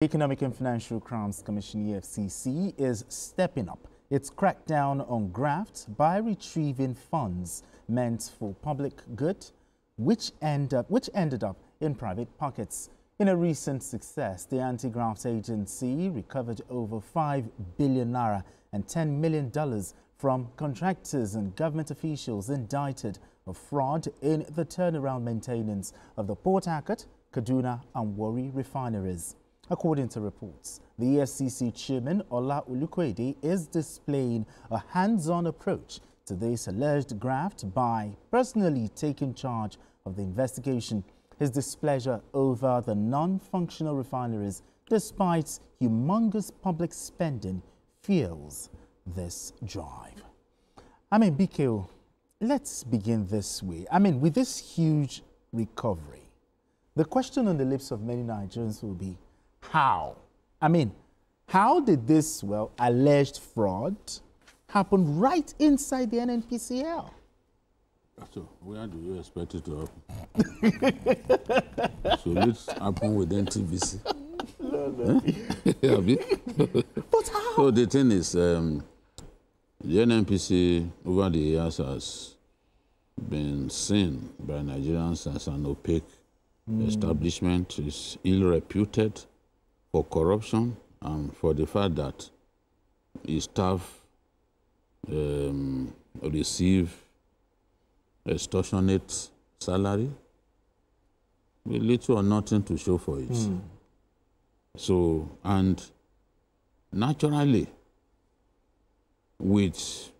Economic and Financial Crimes Commission EFCC is stepping up its crackdown on graft by retrieving funds meant for public good, which ended up in private pockets. In a recent success, the anti-graft agency recovered over 5 billion naira and $10 million from contractors and government officials indicted of fraud in the turnaround maintenance of the Port Harcourt, Kaduna and Warri refineries. According to reports, the EFCC chairman, Ola Olukoede, is displaying a hands-on approach to this alleged graft by personally taking charge of the investigation. His displeasure over the non-functional refineries, despite humongous public spending, fuels this drive. BKO, let's begin this way. With this huge recovery, the question on the lips of many Nigerians will be, how? How did this, alleged fraud happen right inside the NNPCL? So, where do you expect it to happen? So, let's happen with NTVC. But how? So, the thing is, the NNPC over the years has been seen by Nigerians as an opaque establishment. It's ill-reputed for corruption and for the fact that its staff receive extortionate salary with little or nothing to show for it. So, and naturally, with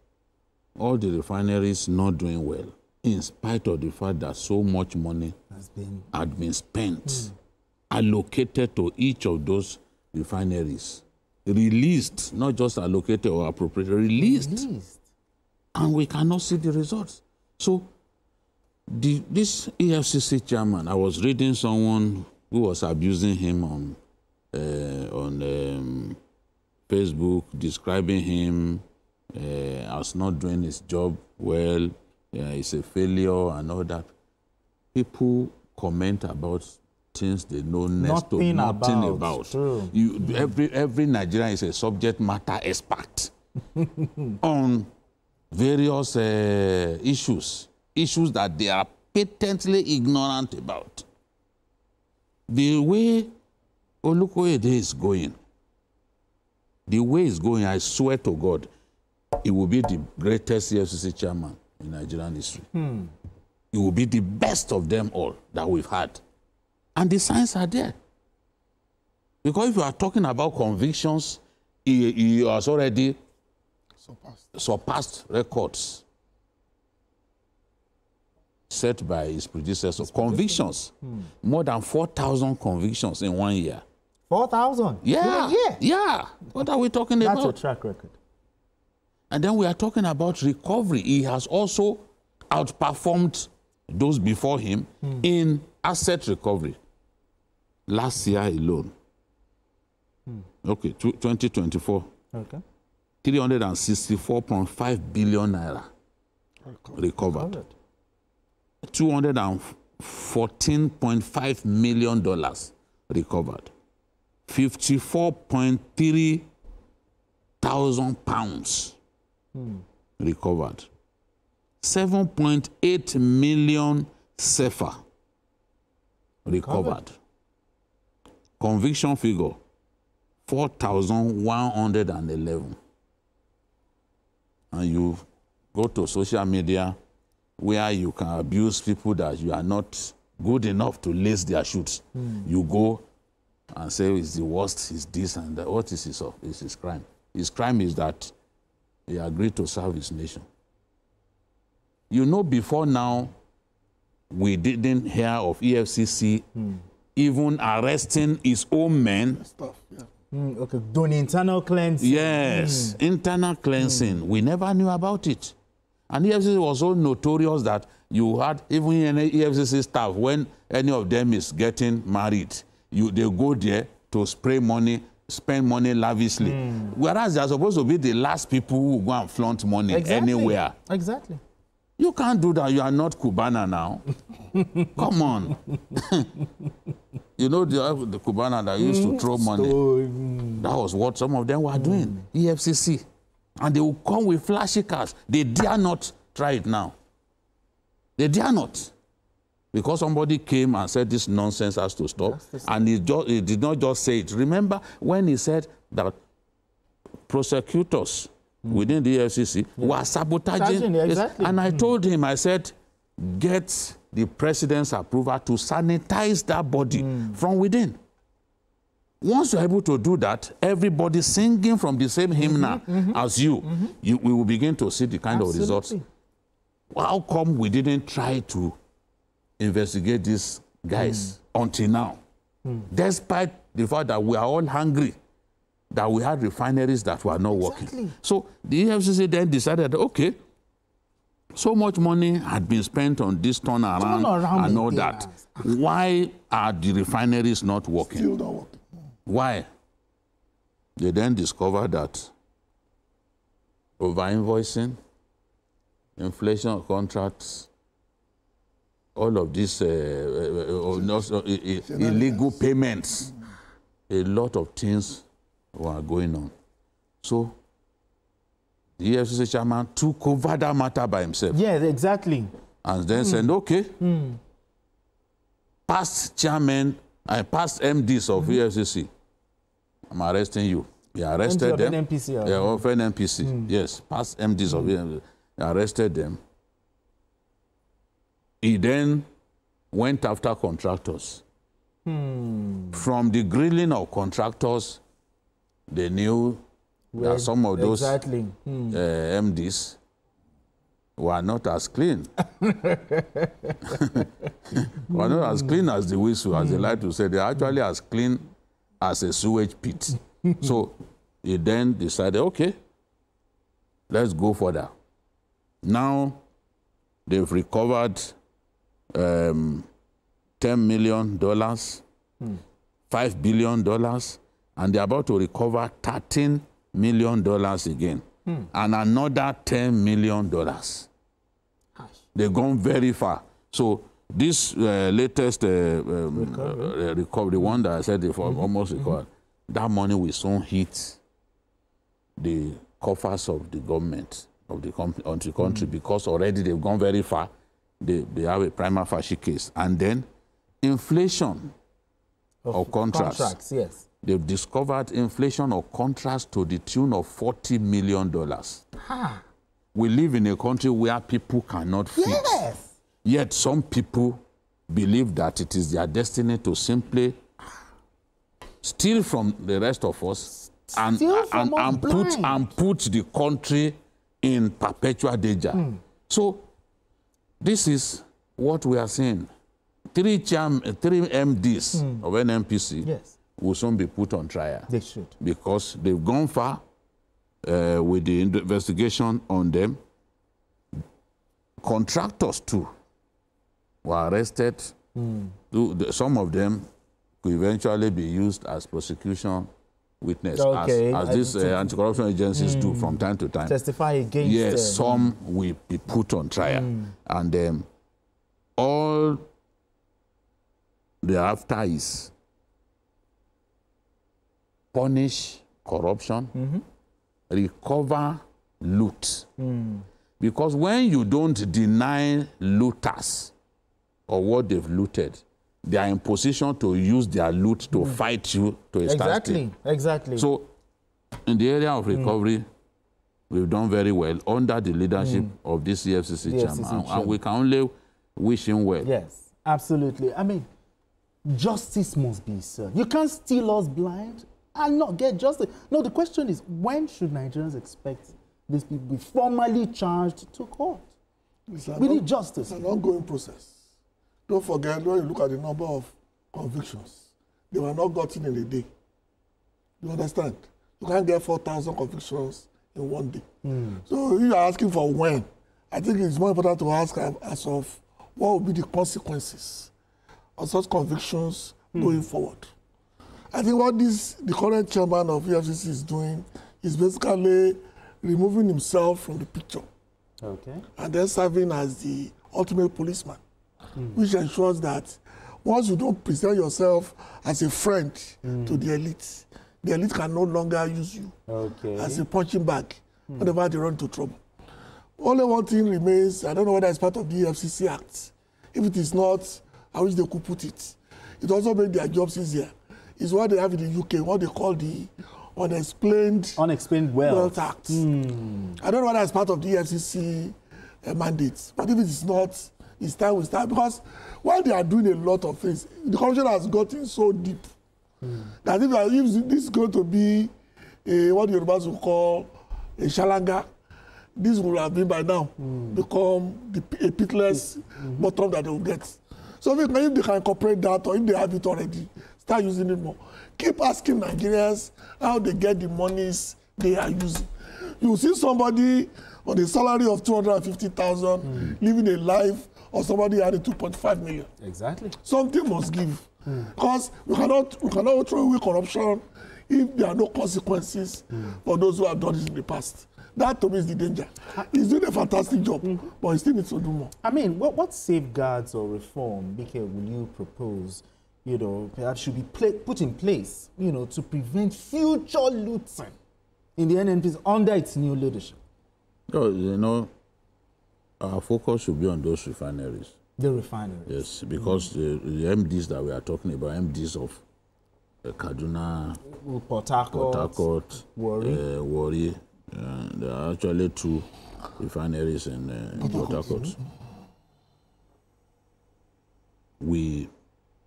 all the refineries not doing well, in spite of the fact that so much money had been spent, allocated to each of those refineries, released, not just allocated or appropriated, released. And we cannot see the results. So this EFCC chairman, I was reading someone who was abusing him on Facebook, describing him as not doing his job well, he's a failure and all that. People comment about things they know next to nothing about. Every Nigerian is a subject matter expert on various issues that they are patently ignorant about. The way Olukoede is going, I swear to God, he will be the greatest EFCC chairman in Nigerian history. It will be the best of them all that we've had. And the signs are there. Because if you are talking about convictions, he has already surpassed records set by his predecessor. Convictions. More than 4,000 convictions in 1 year. 4,000? Yeah. Yeah. What are we talking about? That's a track record. And then we are talking about recovery. He has also outperformed those before him in asset recovery. Last year alone. 2024. 364.5 billion naira recovered. $214.5 million recovered. 54.3 thousand pounds recovered. 7.8 million CFA recovered. Conviction figure 4,111. And you go to social media where you can abuse people that you are not good enough to lace their shoes. You go and say it's the worst, it's this and that. What is his crime? His crime is that he agreed to serve his nation. You know, before now, we didn't hear of EFCC even arresting its own men. Doing internal cleansing. Yes, internal cleansing. We never knew about it. And EFCC was so notorious that you had, even in EFCC staff, when any of them is getting married, they go there to spray money, spend money lavishly. Whereas they are supposed to be the last people who go and flaunt money anywhere. Exactly. You can't do that. You are not Cubana now. Come on. you know, the Cubana that used to throw money. That was what some of them were doing, EFCC. And they will come with flashy cars. They dare not try it now. They dare not. Because somebody came and said this nonsense has to stop. And he did not just say it. Remember when he said that prosecutors within the EFCC were sabotaging. Exactly. And I told him, I said, get the president's approval to sanitize that body from within. Once you're able to do that, everybody singing from the same hymnal as you, we will begin to see the kind of results. How come we didn't try to investigate these guys until now? Despite the fact that we are all hungry, that we had refineries that were not working. So the EFCC then decided, okay, so much money had been spent on this turnaround and all that. Why are the refineries not working? Still not working. Why? They then discovered that over-invoicing, inflation of contracts, all of these illegal payments, a lot of things were going on. So the EFCC chairman took over that matter by himself. Yes, exactly. And then said, okay, past chairmen and past MDs of EFCC, I'm arresting you. He arrested them. NNPCL. Yeah, of NNPC. Yes, past MDs of EFCC. He arrested them. He then went after contractors. From the grilling of contractors, they knew that some of those MDs were not as clean. Were not as clean as the whistle, as they like to say. They're actually as clean as a sewage pit. So he then decided, okay, let's go further. Now they've recovered $10 million, $5 billion, and they're about to recover $13 million again, and another $10 million. They've gone very far. So this latest recovery, the one that I said before, almost recovered, that money will soon hit the coffers of the government, of the country, because already they've gone very far. They have a prima facie case. And then inflation of contracts. Yes. They've discovered inflation of contracts to the tune of $40 million. We live in a country where people cannot feed. Yes. Yet some people believe that it is their destiny to simply steal from the rest of us and put the country in perpetual danger. So this is what we are seeing. Three MDs of NNPC will soon be put on trial. They should. Because they've gone far with the investigation on them. Contractors, too, were arrested. Some of them could eventually be used as prosecution witness, as these anti-corruption agencies do from time to time. Testify against. Yes, some will be put on trial. And all they're after is punish corruption, recover loot. Because when you don't deny looters or what they've looted, they are in position to use their loot to fight you to a standstill. Exactly. So in the area of recovery, we've done very well under the leadership of this EFCC chairman. And we can only wish him well. Yes, absolutely. I mean, justice must be served. You can't steal us blind and not get justice. No, the question is, when should Nigerians expect these people to be formally charged to court? We need justice. It's an ongoing process. Don't forget, when you look at the number of convictions, they were not gotten in a day. You understand? You can't get 4,000 convictions in one day. So if you're asking for when, I think it's more important to ask as of what will be the consequences of such convictions going forward. I think what the current chairman of EFCC is doing is basically removing himself from the picture. And then serving as the ultimate policeman, which ensures that Once you don't present yourself as a friend to the elite can no longer use you as a punching bag whenever they run into trouble. Only one thing remains, I don't know whether it's part of the EFCC Act. If it is not, I wish they could put it. It also makes their jobs easier. It's what they have in the UK, what they call the Unexplained Wealth Act. I don't know whether it's part of the EFCC mandate, but if it is not, it's time we start. Because while they are doing a lot of things, the corruption has gotten so deep that if this is going to be what the Yorubas will call a shalanga, this will have been by now become a pitless bottom that they will get. So if they can incorporate that, or if they have it already, start using it more. Keep asking Nigerians how they get the monies they are using. You see somebody on a salary of 250,000 living a life of somebody having 2.5 million. Exactly. Something must give. Because we cannot throw away corruption if there are no consequences for those who have done it in the past. That to me is the danger. He's doing a fantastic job, but he still needs to do more. I mean, what safeguards or reform, BK, will you propose, perhaps should be put in place, to prevent future looting in the NNPCL under its new leadership? Our focus should be on those refineries. The refineries. Yes, because the MDs that we are talking about, MDs of Kaduna, Port Harcourt, Warri. There are actually 2 refineries in Port Harcourt.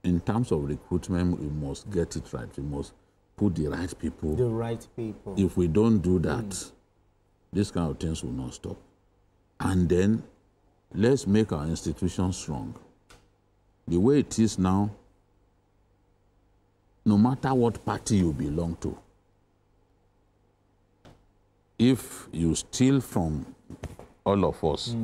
In terms of recruitment, we must get it right. We must put the right people. The right people. If we don't do that, these kind of things will not stop. And then, let's make our institutions strong. The way it is now, no matter what party you belong to, if you steal from all of us,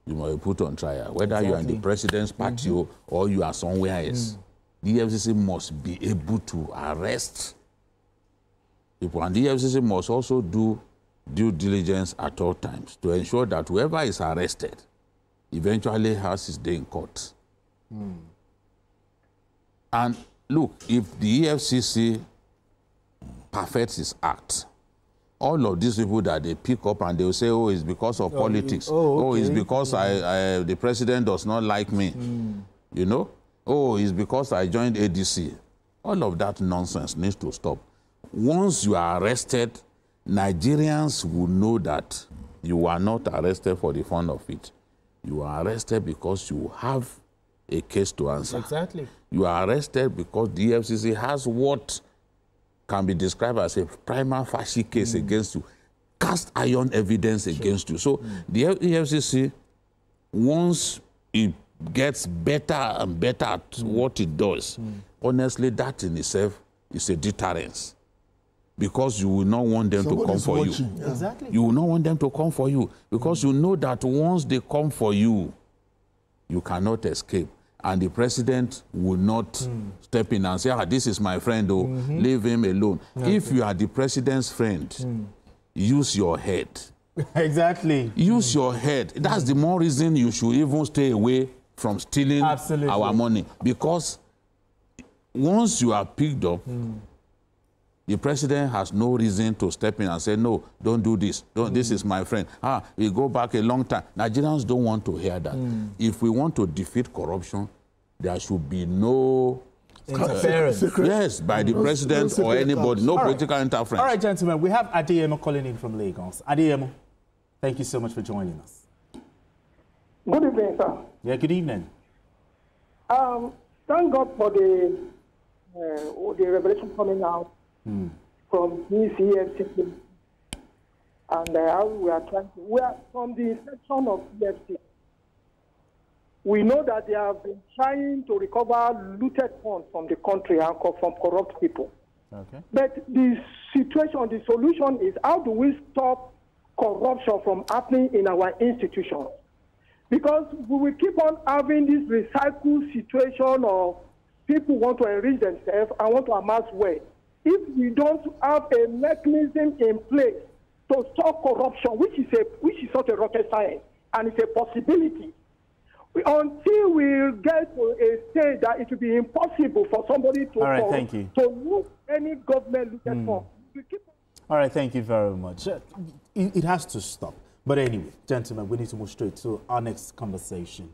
you must be put on trial. Whether you are in the president's party or you are somewhere else, the EFCC must be able to arrest people. And the EFCC must also do due diligence at all times to ensure that whoever is arrested eventually has his day in court. And look, if the EFCC perfects its act, all of these people that they pick up and they will say, oh, it's because of politics. It's because the president does not like me. It's because I joined ADC. All of that nonsense needs to stop. Once you are arrested, Nigerians will know that you are not arrested for the fun of it. You are arrested because you have a case to answer. Exactly. You are arrested because the EFCC has what can be described as a prima facie case against you, cast iron evidence against you. So the EFCC, once it gets better and better at what it does, honestly, that in itself is a deterrence. Because you will not want them to come for you. Yeah. Exactly. You will not want them to come for you. Because you know that once they come for you, you cannot escape. And the president will not step in and say, this is my friend, leave him alone. Okay. If you are the president's friend, use your head. Exactly. Use your head. That's the more reason you should even stay away from stealing our money. Because once you are picked up, the president has no reason to step in and say, no, don't do this. This is my friend. We go back a long time. Nigerians don't want to hear that. If we want to defeat corruption, there should be no interference. Yes, by the president or anybody. No political interference. All right, gentlemen, we have Adeyemo calling in from Lagos. Adeyemo, thank you so much for joining us. Good evening, sir. Yeah, good evening. Thank God for the revelation coming out from this EFCC, and how we are from the inception of EFCC. We know that they have been trying to recover looted funds from the country and from corrupt people. Okay. But the situation, the solution is how do we stop corruption from happening in our institutions? Because we will keep on having this recycled situation of people want to enrich themselves and want to amass wealth. If we don't have a mechanism in place to stop corruption, which is such a rocket science, and it's a possibility, Until we get to a stage that it will be impossible for somebody to, all right, thank you. To move any government looted fund. All right, thank you very much. It has to stop. But anyway, gentlemen, we need to move straight to our next conversation.